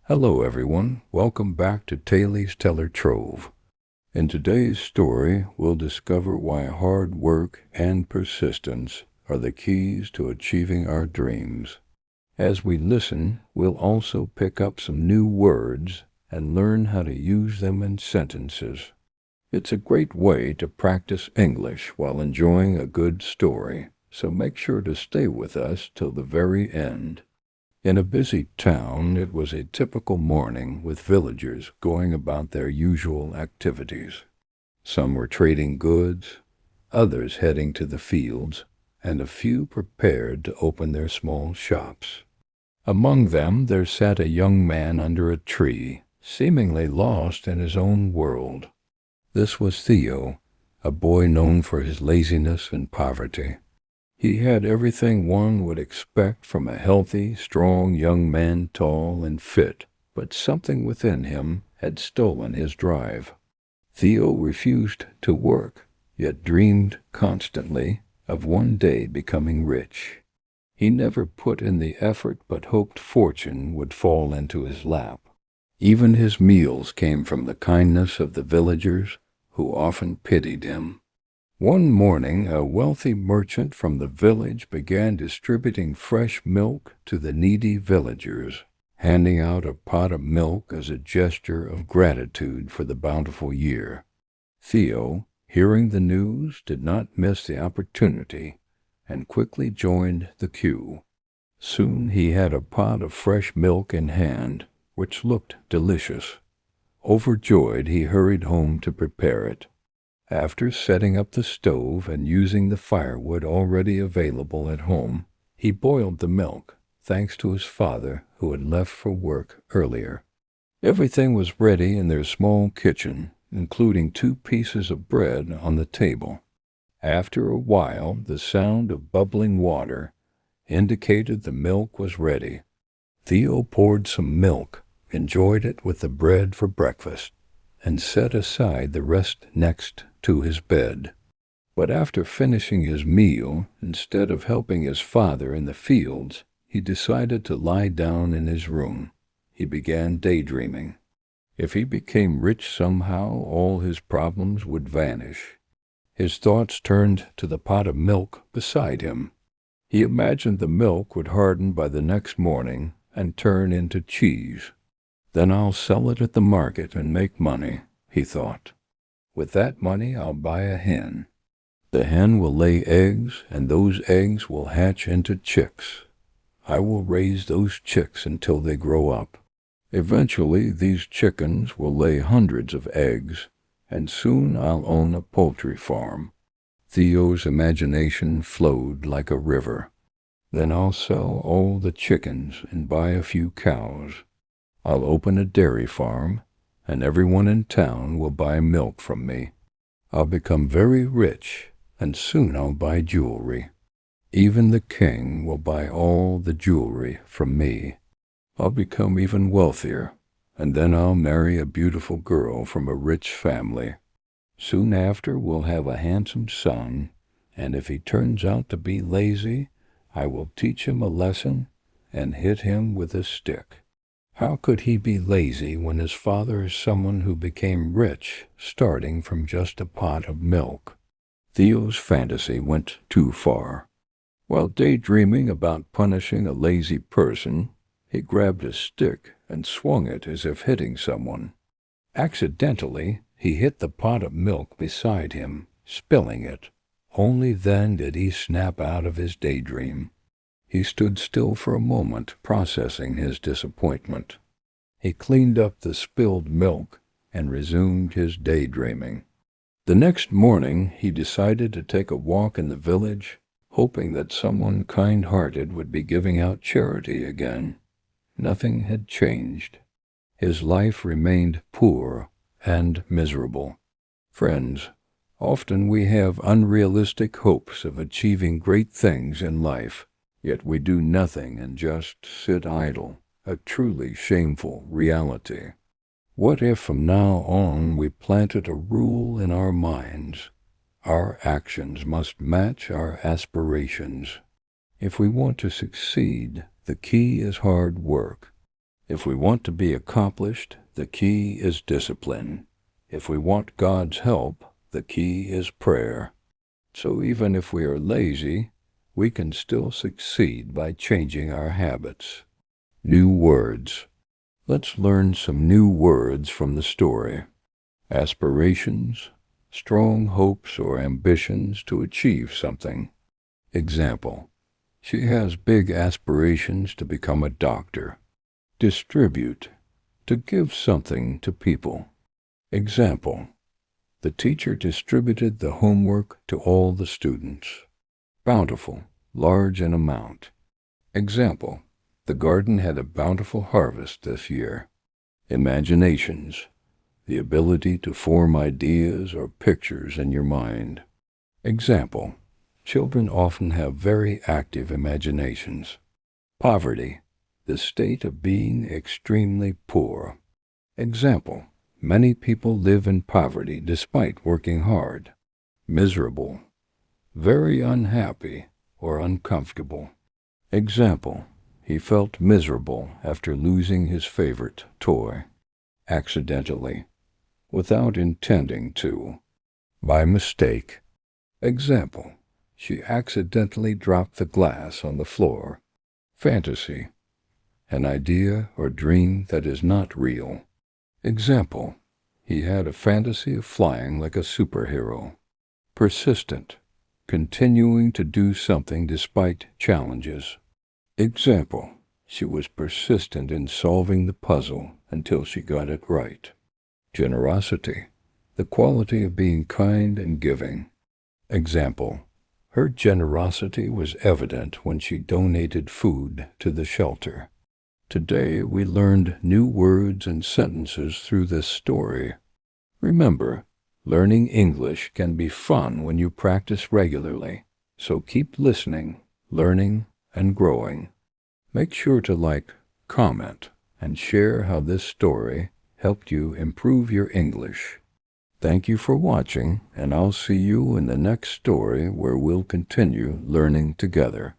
Hello everyone, welcome back to Teller Trove. In today's story, we'll discover why hard work and persistence are the keys to achieving our dreams. As we listen, we'll also pick up some new words and learn how to use them in sentences. It's a great way to practice English while enjoying a good story, so make sure to stay with us till the very end. In a busy town, it was a typical morning with villagers going about their usual activities. Some were trading goods, others heading to the fields, and a few prepared to open their small shops. Among them there sat a young man under a tree, seemingly lost in his own world. This was Theo, a boy known for his laziness and poverty. He had everything one would expect from a healthy, strong young man, tall and fit, but something within him had stolen his drive. Theo refused to work, yet dreamed constantly of one day becoming rich. He never put in the effort but hoped fortune would fall into his lap. Even his meals came from the kindness of the villagers, who often pitied him. One morning, a wealthy merchant from the village began distributing fresh milk to the needy villagers, handing out a pot of milk as a gesture of gratitude for the bountiful year. Theo, hearing the news, did not miss the opportunity and quickly joined the queue. Soon he had a pot of fresh milk in hand, which looked delicious. Overjoyed, he hurried home to prepare it. After setting up the stove and using the firewood already available at home, he boiled the milk, thanks to his father who had left for work earlier. Everything was ready in their small kitchen, including 2 pieces of bread on the table. After a while, the sound of bubbling water indicated the milk was ready. Theo poured some milk, enjoyed it with the bread for breakfast, and set aside the rest next to his bed. But after finishing his meal, instead of helping his father in the fields, he decided to lie down in his room. He began daydreaming. If he became rich somehow, all his problems would vanish. His thoughts turned to the pot of milk beside him. He imagined the milk would harden by the next morning and turn into cheese. Then I'll sell it at the market and make money, he thought. With that money, I'll buy a hen. The hen will lay eggs, and those eggs will hatch into chicks. I will raise those chicks until they grow up. Eventually, these chickens will lay hundreds of eggs, and soon I'll own a poultry farm. Theo's imagination flowed like a river. Then I'll sell all the chickens and buy a few cows. I'll open a dairy farm, and everyone in town will buy milk from me. I'll become very rich, and soon I'll buy jewelry. Even the king will buy all the jewelry from me. I'll become even wealthier, and then I'll marry a beautiful girl from a rich family. Soon after, we'll have a handsome son, and if he turns out to be lazy, I will teach him a lesson and hit him with a stick. How could he be lazy when his father is someone who became rich starting from just a pot of milk? Theo's fantasy went too far. While daydreaming about punishing a lazy person, he grabbed a stick and swung it as if hitting someone. Accidentally, he hit the pot of milk beside him, spilling it. Only then did he snap out of his daydream. He stood still for a moment, processing his disappointment. He cleaned up the spilled milk and resumed his daydreaming. The next morning, he decided to take a walk in the village, hoping that someone kind-hearted would be giving out charity again. Nothing had changed. His life remained poor and miserable. Friends, often we have unrealistic hopes of achieving great things in life. Yet we do nothing and just sit idle, a truly shameful reality. What if from now on we planted a rule in our minds? Our actions must match our aspirations. If we want to succeed, the key is hard work. If we want to be accomplished, the key is discipline. If we want God's help, the key is prayer. So even if we are lazy, we can still succeed by changing our habits. New words. Let's learn some new words from the story. Aspirations, strong hopes or ambitions to achieve something. Example, she has big aspirations to become a doctor. Distribute, to give something to people. Example, the teacher distributed the homework to all the students. Bountiful, large in amount. Example, the garden had a bountiful harvest this year. Imaginations, the ability to form ideas or pictures in your mind. Example, children often have very active imaginations. Poverty, the state of being extremely poor. Example, many people live in poverty despite working hard. Miserable, very unhappy or uncomfortable. Example, he felt miserable after losing his favorite toy. Accidentally, without intending to. By mistake. Example, she accidentally dropped the glass on the floor. Fantasy, an idea or dream that is not real. Example, he had a fantasy of flying like a superhero. Persistent, continuing to do something despite challenges. Example, she was persistent in solving the puzzle until she got it right. Generosity, the quality of being kind and giving. Example, her generosity was evident when she donated food to the shelter. Today we learned new words and sentences through this story. Remember, learning English can be fun when you practice regularly, so keep listening, learning, and growing. Make sure to like, comment, and share how this story helped you improve your English. Thank you for watching, and I'll see you in the next story where we'll continue learning together.